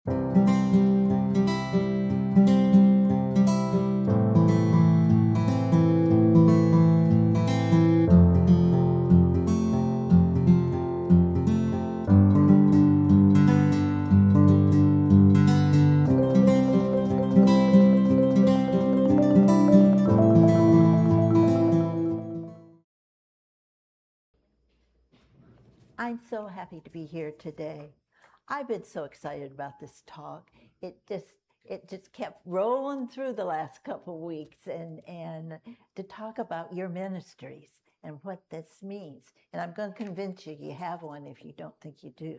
I'm so happy to be here today. I've been so excited about this talk. It just kept rolling through the last couple weeks and to talk about your ministries and what this means. And I'm going to convince you have one if you don't think you do.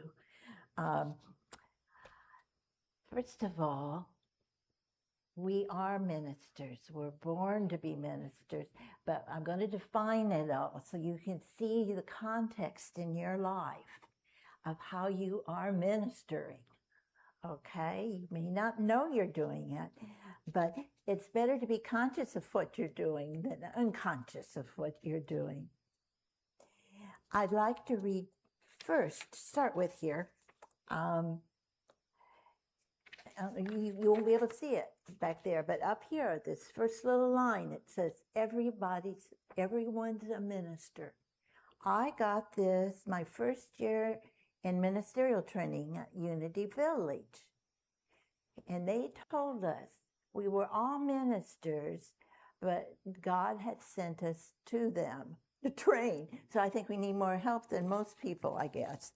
First of all, we are ministers. We're born to be ministers, but I'm going to define it all so you can see the context in your life of how you are ministering. Okay, you may not know you're doing it, but it's better to be conscious of what you're doing than unconscious of what you're doing. I'd like to read first, start with here. You won't be able to see it back there, but up here, this first little line, it says, everyone's a minister. I got this my first year in ministerial training at Unity Village. And they told us we were all ministers, but God had sent us to them to train. So I think we need more help than most people, I guess.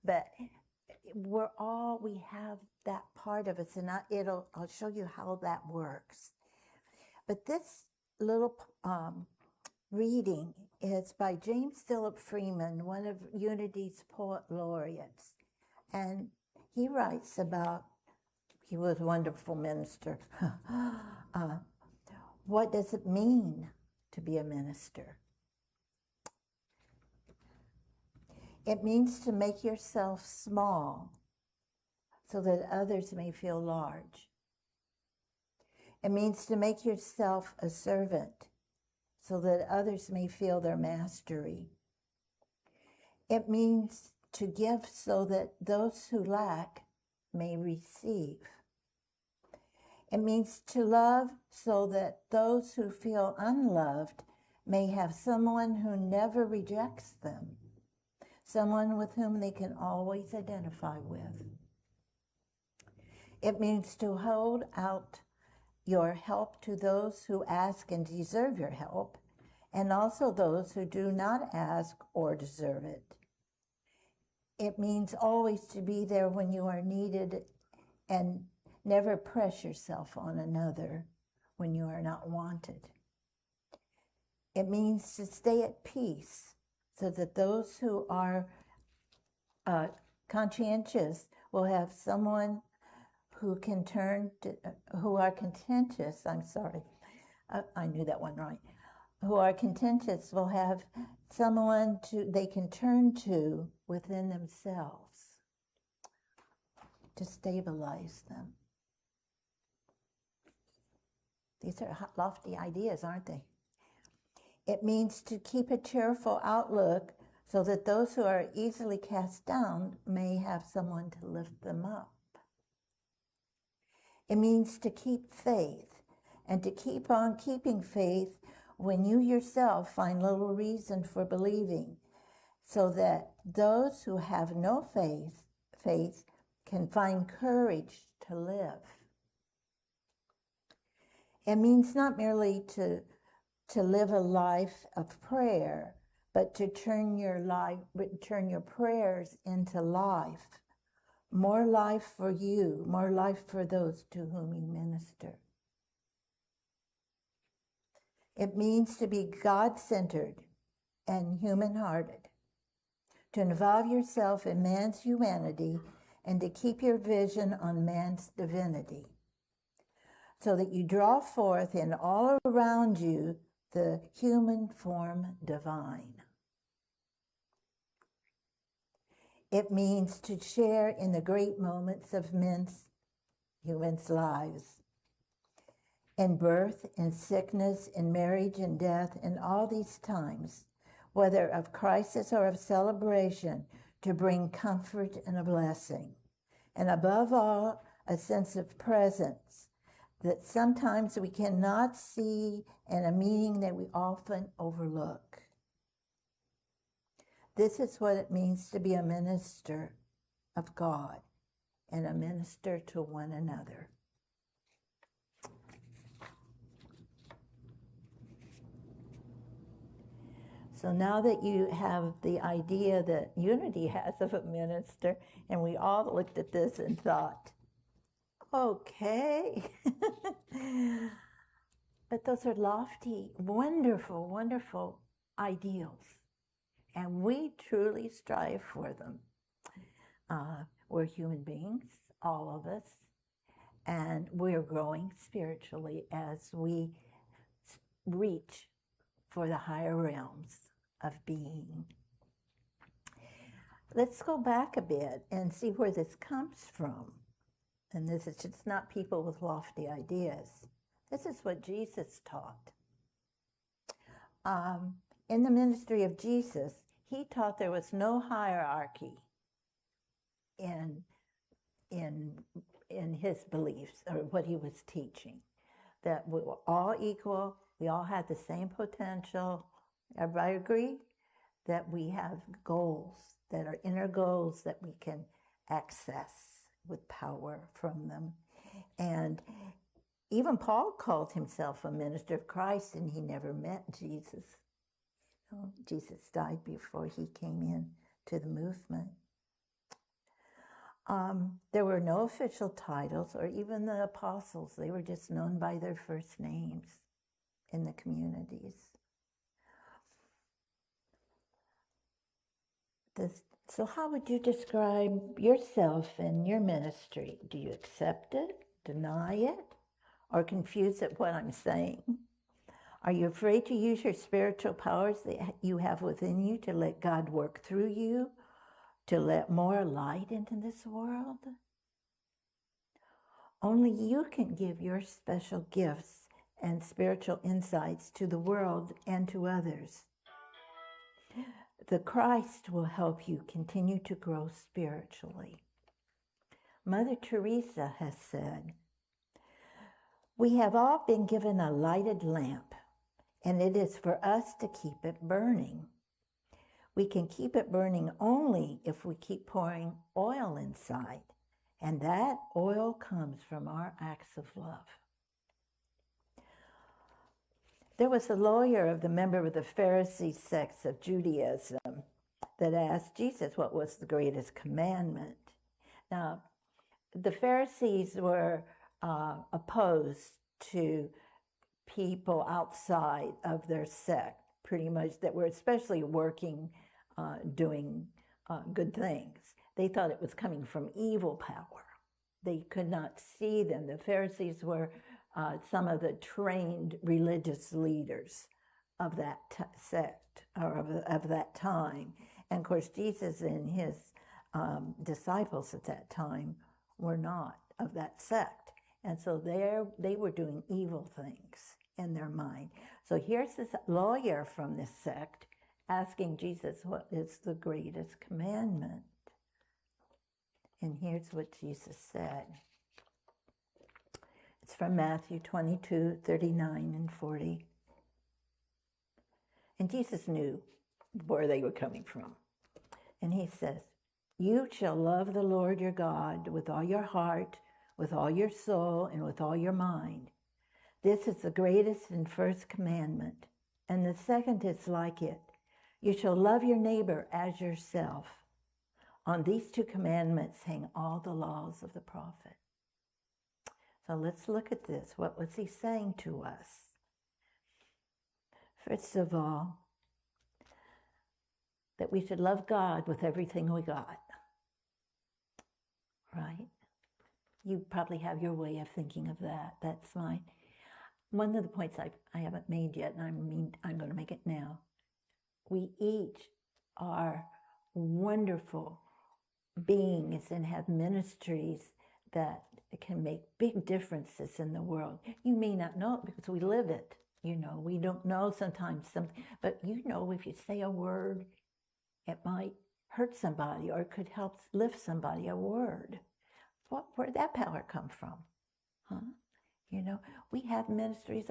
But we have that part of us, and I'll show you how that works. But this little reading is by James Philip Freeman, one of Unity's poet laureates. And he writes about, he was a wonderful minister. What does it mean to be a minister? It means to make yourself small so that others may feel large. It means to make yourself a servant so that others may feel their mastery. It means to give so that those who lack may receive. It means to love so that those who feel unloved may have someone who never rejects them, someone with whom they can always identify with. It means to hold out your help to those who ask and deserve your help, and also those who do not ask or deserve it. It means always to be there when you are needed and never press yourself on another when you are not wanted. It means to stay at peace so that those who are conscientious will have someone who can who are contentious, I knew that one right, who are contentious will have someone they can turn to within themselves to stabilize them. These are lofty ideas, aren't they? It means to keep a cheerful outlook so that those who are easily cast down may have someone to lift them up. It means to keep faith and to keep on keeping faith when you yourself find little reason for believing, so that those who have no faith can find courage to live. It means not merely to live a life of prayer, but to turn your prayers into life. More life for you, more life for those to whom you minister. It means to be God-centered and human-hearted, to involve yourself in man's humanity and to keep your vision on man's divinity, so that you draw forth in all around you the human form divine. It means to share in the great moments of humans' lives, in birth, in sickness, in marriage and death, in all these times, whether of crisis or of celebration, to bring comfort and a blessing. And above all, a sense of presence that sometimes we cannot see, and a meaning that we often overlook. This is what it means to be a minister of God and a minister to one another. So now that you have the idea that Unity has of a minister, and we all looked at this and thought, okay. But those are lofty, wonderful, wonderful ideals. And we truly strive for them. We're human beings, all of us, and we're growing spiritually as we reach for the higher realms of being. Let's go back a bit and see where this comes from. And this is just not people with lofty ideas. This is what Jesus taught. In the ministry of Jesus, he taught there was no hierarchy in his beliefs or what he was teaching. That we were all equal, we all had the same potential. Everybody agree? That we have goals that are inner goals that we can access with power from them. And even Paul called himself a minister of Christ, and he never met Jesus. Jesus died before he came in to the movement. There were no official titles, or even the apostles. They were just known by their first names in the communities. So how would you describe yourself and your ministry? Do you accept it, deny it, or confused at what I'm saying? Are you afraid to use your spiritual powers that you have within you to let God work through you, to let more light into this world? Only you can give your special gifts and spiritual insights to the world and to others. The Christ will help you continue to grow spiritually. Mother Teresa has said, "We have all been given a lighted lamp, and it is for us to keep it burning. We can keep it burning only if we keep pouring oil inside, and that oil comes from our acts of love." There was a lawyer of the member of the Pharisee sect of Judaism that asked Jesus what was the greatest commandment. Now, the Pharisees were opposed to people outside of their sect, pretty much, that were especially working, doing good things. They thought it was coming from evil power. They could not see them. The Pharisees were some of the trained religious leaders of that sect, or of that time. And of course, Jesus and his disciples at that time were not of that sect. And so they were doing evil things in their mind. So here's this lawyer from this sect asking Jesus, what is the greatest commandment? And here's what Jesus said. It's from Matthew 22:39 and 40. And Jesus knew where they were coming from. And he says, "You shall love the Lord your God with all your heart, with all your soul, and with all your mind. This is the greatest and first commandment. And the second is like it. You shall love your neighbor as yourself. On these two commandments hang all the laws of the prophet." So let's look at this. What was he saying to us? First of all, that we should love God with everything we got. Right? You probably have your way of thinking of that. That's mine. One of the points I haven't made yet, and I'm going to make it now. We each are wonderful beings and have ministries that can make big differences in the world. You may not know it because we live it. We don't know sometimes something, but if you say a word, it might hurt somebody, or it could help lift somebody, a word. Where'd that power come from? Huh? You know, we have ministries,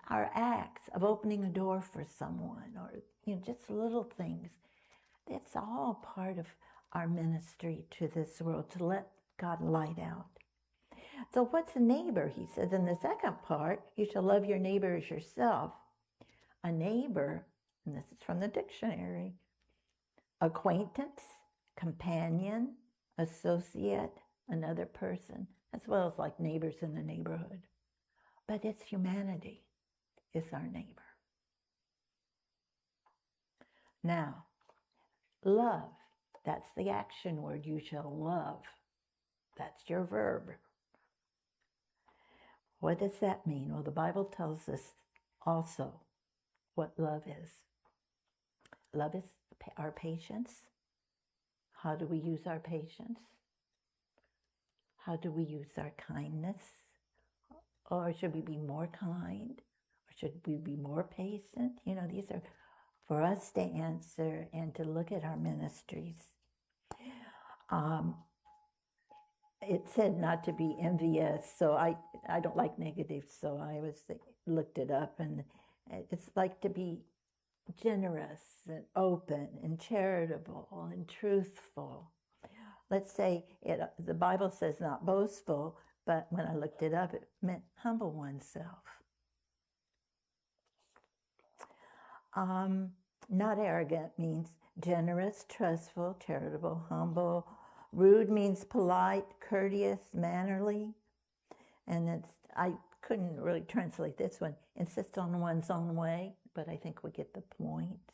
our acts of opening a door for someone, or, just little things. It's all part of our ministry to this world, to let God light out. So what's a neighbor? He says in the second part, you shall love your neighbor as yourself. A neighbor, and this is from the dictionary, acquaintance, companion, associate, another person, as well as like neighbors in the neighborhood. But it's humanity is our neighbor. Now, love, that's the action word. You shall love. That's your verb. What does that mean? Well, the Bible tells us also what love is. Love is our patience. How do we use our patience? How do we use our kindness? Or should we be more kind? Or should we be more patient? These are for us to answer and to look at our ministries. It said not to be envious, so I don't like negatives, so I looked it up, and it's like to be generous and open and charitable and truthful. Let's say the Bible says not boastful, but when I looked it up, it meant humble oneself. Not arrogant means generous, trustful, charitable, humble. Rude means polite, courteous, mannerly. And I couldn't really translate this one. Insist on one's own way, but I think we get the point.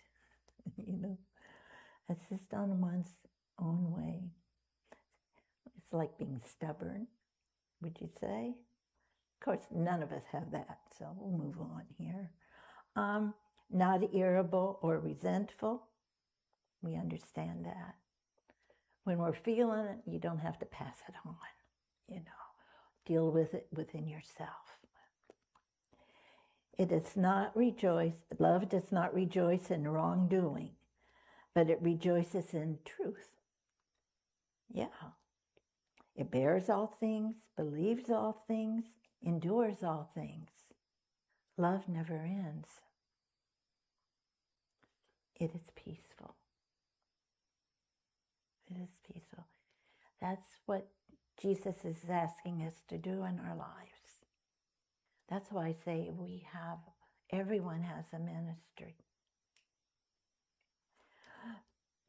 Insist on one's own way. It's like being stubborn, would you say? Of course, none of us have that, so we'll move on here. Not irritable or resentful. We understand that. When we're feeling it, you don't have to pass it on, Deal with it within yourself. Love does not rejoice in wrongdoing, but it rejoices in truth. Yeah. It bears all things, believes all things, endures all things. Love never ends. It is peaceful. It is peaceful. That's what Jesus is asking us to do in our lives. That's why I say everyone has a ministry.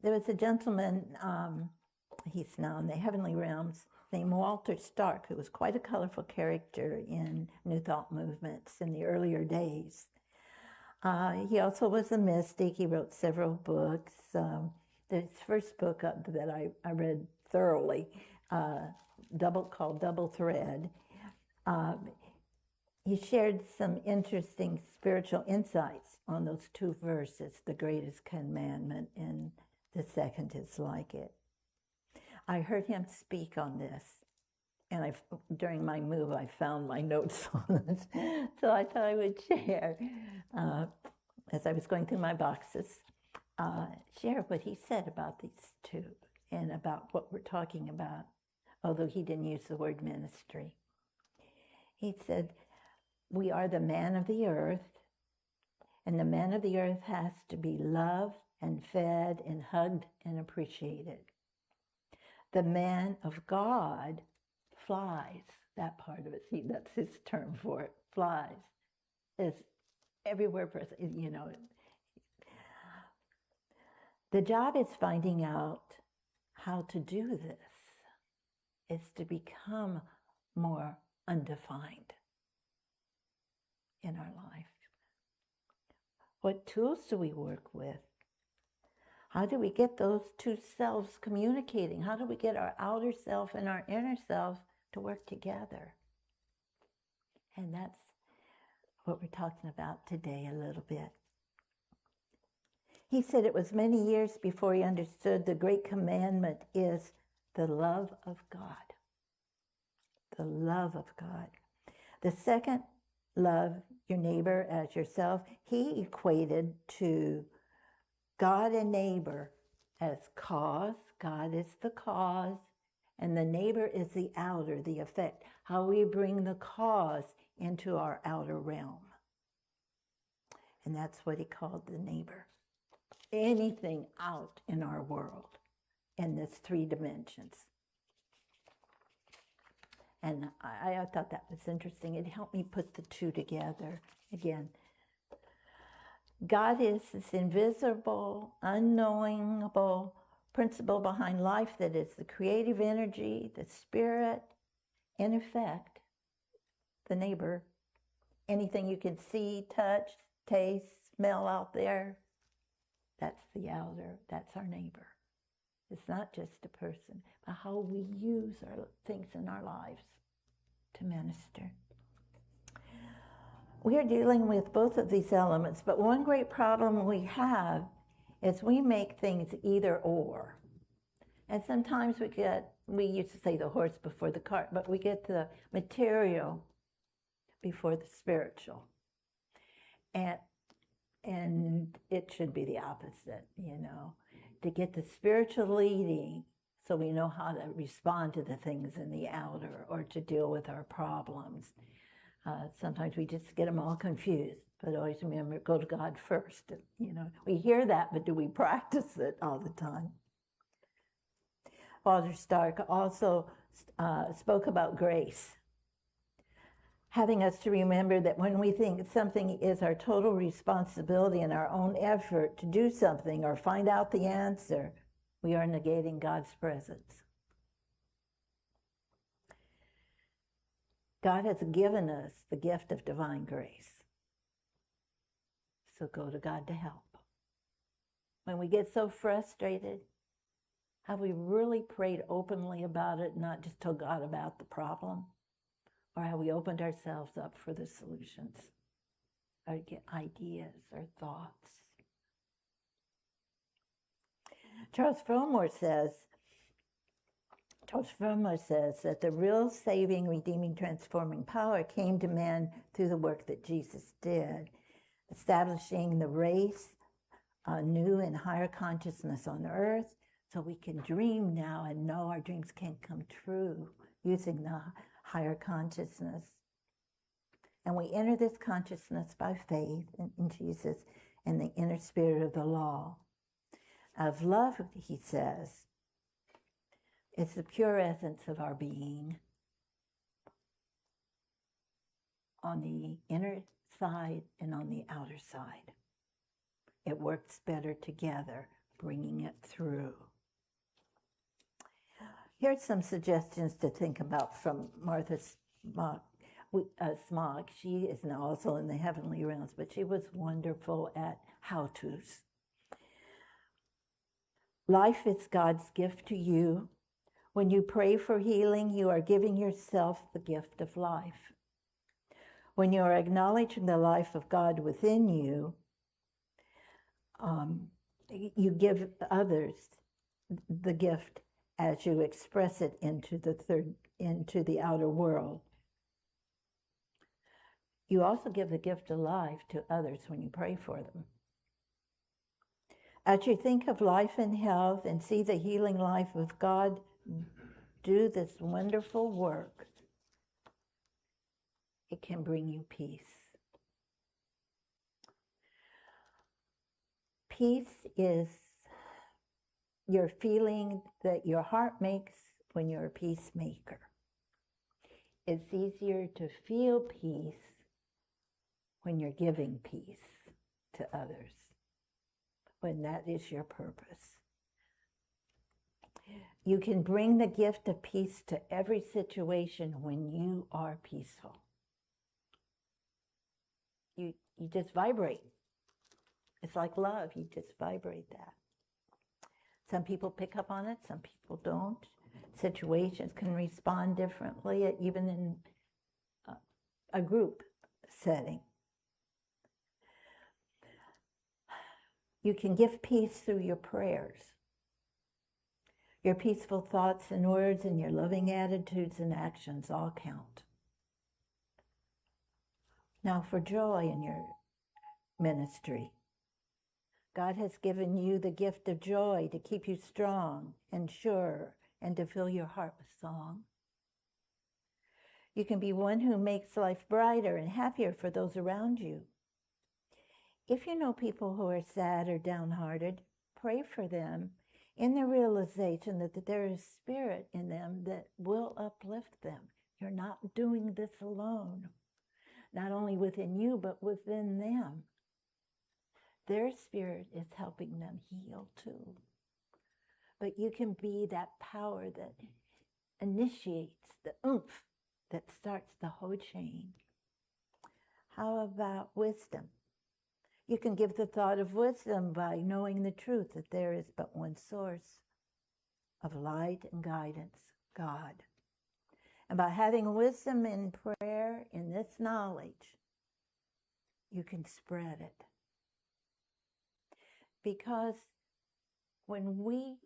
There was a gentleman, he's now in the heavenly realms, named Walter Stark, who was quite a colorful character in New Thought movements in the earlier days. He also was a mystic. He wrote several books. His first book that I read thoroughly, called Double Thread, he shared some interesting spiritual insights on those two verses, the greatest commandment and the second is like it. I heard him speak on this, and during my move, I found my notes on it, so I thought I would share, as I was going through my boxes, share what he said about these two and about what we're talking about, although he didn't use the word ministry. He said, we are the man of the earth, and the man of the earth has to be loved and fed and hugged and appreciated. The man of God flies, that part of it. See, that's his term for it, flies. Is everywhere present, The job is finding out how to do this. It's to become more undefined in our life. What tools do we work with? How do we get those two selves communicating? How do we get our outer self and our inner self to work together? And that's what we're talking about today a little bit. He said it was many years before he understood the great commandment is the love of God. The love of God. The second, love your neighbor as yourself, he equated to God and neighbor as cause. God is the cause, And the neighbor is the outer, the effect, how we bring the cause into our outer realm. And that's what he called the neighbor. Anything out in our world in this 3 dimensions. And I thought that was interesting. It helped me put the 2 together again. God is this invisible, unknowable principle behind life that is the creative energy, the spirit, in effect, the neighbor, anything you can see, touch, taste, smell out there, that's the outer, that's our neighbor. It's not just a person, but how we use our things in our lives to minister. We are dealing with both of these elements, but one great problem we have is we make things either or. And sometimes we used to say the horse before the cart, but we get the material before the spiritual. And it should be the opposite, to get the spiritual leading so we know how to respond to the things in the outer or to deal with our problems. Sometimes we just get them all confused, but always remember, go to God first. We hear that, but do we practice it all the time? Father Stark also spoke about grace, having us to remember that when we think something is our total responsibility and our own effort to do something or find out the answer, we are negating God's presence. God has given us the gift of divine grace. So go to God to help. When we get so frustrated, have we really prayed openly about it, not just told God about the problem? Or have we opened ourselves up for the solutions, or get ideas or thoughts? Charles Fillmore says that the real saving, redeeming, transforming power came to man through the work that Jesus did, establishing the race, a new and higher consciousness on earth, so we can dream now and know our dreams can come true using the higher consciousness. And we enter this consciousness by faith in Jesus and the inner spirit of the law. Of love, he says, it's the pure essence of our being on the inner side and on the outer side. It works better together, bringing it through. Here's some suggestions to think about from Martha Smog. She is now also in the heavenly realms, but she was wonderful at how-tos. Life is God's gift to you. When you pray for healing, you are giving yourself the gift of life. When you are acknowledging the life of God within you, you give others the gift as you express it into the outer world. You also give the gift of life to others when you pray for them. As you think of life and health and see the healing life of God do this wonderful work, it can bring you peace. Peace is your feeling that your heart makes when you're a peacemaker. It's easier to feel peace when you're giving peace to others, when that is your purpose. You can bring the gift of peace to every situation when you are peaceful. You just vibrate. It's like love, you just vibrate that. Some people pick up on it, some people don't. Situations can respond differently, even in a group setting. You can give peace through your prayers. Your peaceful thoughts and words and your loving attitudes and actions all count. Now for joy in your ministry. God has given you the gift of joy to keep you strong and sure and to fill your heart with song. You can be one who makes life brighter and happier for those around you. If you know people who are sad or downhearted, pray for them in the realization that there is spirit in them that will uplift them. You're not doing this alone, not only within you, but within them. Their spirit is helping them heal too. But you can be that power that initiates the oomph that starts the whole chain. How about wisdom? You can give the thought of wisdom by knowing the truth that there is but one source of light and guidance, God. And by having wisdom in prayer, in this knowledge, you can spread it. Because when we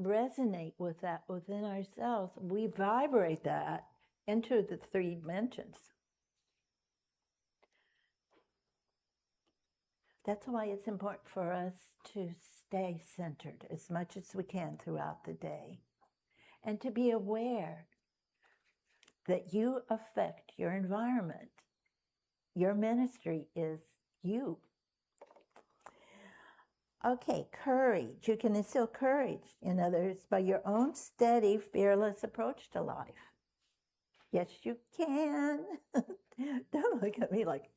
resonate with that within ourselves, we vibrate that into the 3 dimensions. That's why it's important for us to stay centered as much as we can throughout the day, and to be aware that you affect your environment. Your ministry is you. Okay, courage. You can instill courage in others by your own steady, fearless approach to life. Yes, you can. Don't look at me like,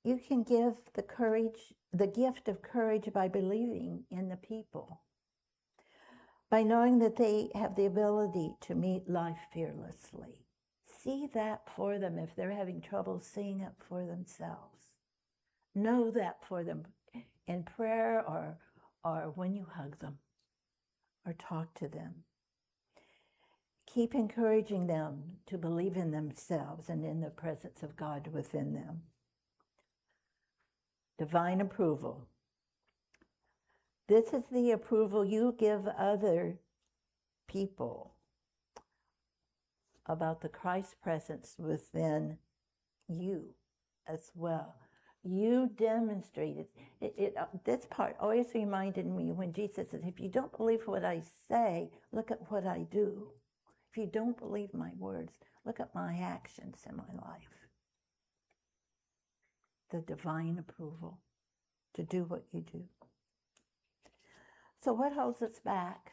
you can give the gift of courage by believing in the people, by knowing that they have the ability to meet life fearlessly. See that for them if they're having trouble seeing it for themselves. Know that for them in prayer or when you hug them or talk to them. Keep encouraging them to believe in themselves and in the presence of God within them. Divine approval. This is the approval you give other people about the Christ presence within you as well. You demonstrated it. This part always reminded me when Jesus says, if you don't believe what I say, look at what I do. If you don't believe my words, look at my actions in my life. The divine approval to do what you do. So what holds us back?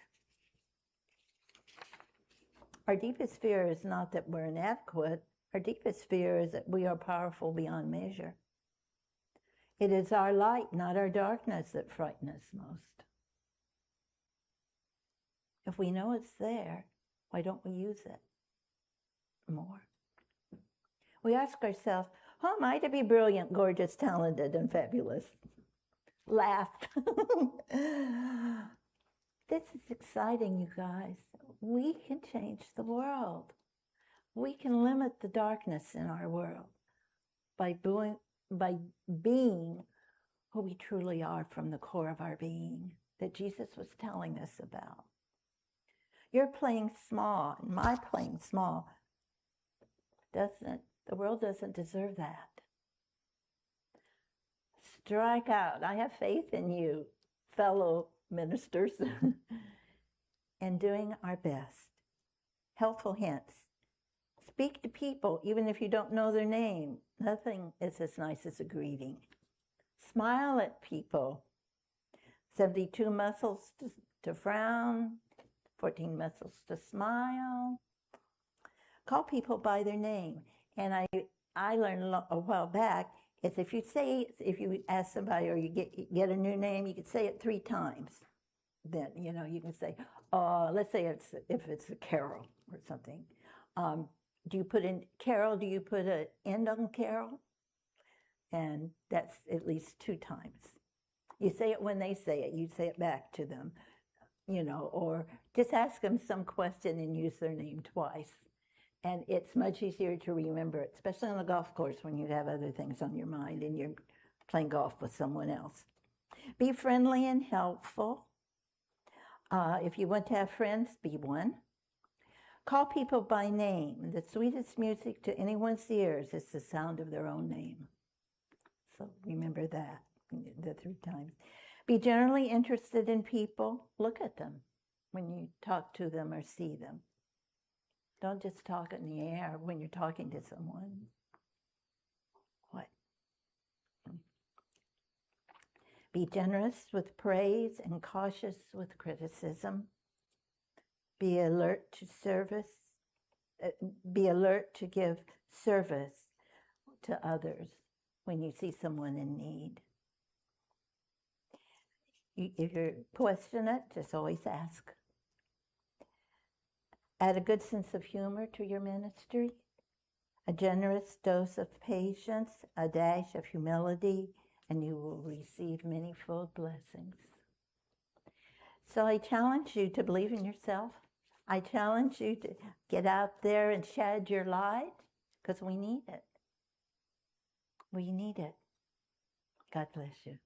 Our deepest fear is not that we're inadequate. Our deepest fear is that we are powerful beyond measure. It is our light, not our darkness, that frightens us most. If we know it's there, why don't we use it more? We ask ourselves, who am I to be brilliant, gorgeous, talented, and fabulous? Laugh. This is exciting, you guys. We can change the world. We can limit the darkness in our world by being who we truly are from the core of our being that Jesus was telling us about. You're playing small, and my playing small the world doesn't deserve that. Strike out. I have faith in you, fellow ministers, and doing our best. Helpful hints. Speak to people, even if you don't know their name. Nothing is as nice as a greeting. Smile at people. 72 muscles to frown, 14 muscles to smile. Call people by their name. And I learned a while back is if you ask somebody or you get a new name, you can say it 3 times. Then, you can say, let's say if it's a Carol or something. Do you put in Carol, do you put an end on Carol? And that's at least 2 times. You say it when they say it, you say it back to them, or just ask them some question and use their name twice. And it's much easier to remember it, especially on the golf course when you have other things on your mind and you're playing golf with someone else. Be friendly and helpful. If you want to have friends, be one. Call people by name. The sweetest music to anyone's ears is the sound of their own name. So remember that. the 3 times. Be generally interested in people. Look at them when you talk to them or see them. Don't just talk in the air when you're talking to someone. What? Be generous with praise and cautious with criticism. Be alert to service. Be alert to give service to others when you see someone in need. If you're questioning it, just always ask. Add a good sense of humor to your ministry, a generous dose of patience, a dash of humility, and you will receive manifold blessings. So I challenge you to believe in yourself. I challenge you to get out there and shed your light, because we need it. We need it. God bless you.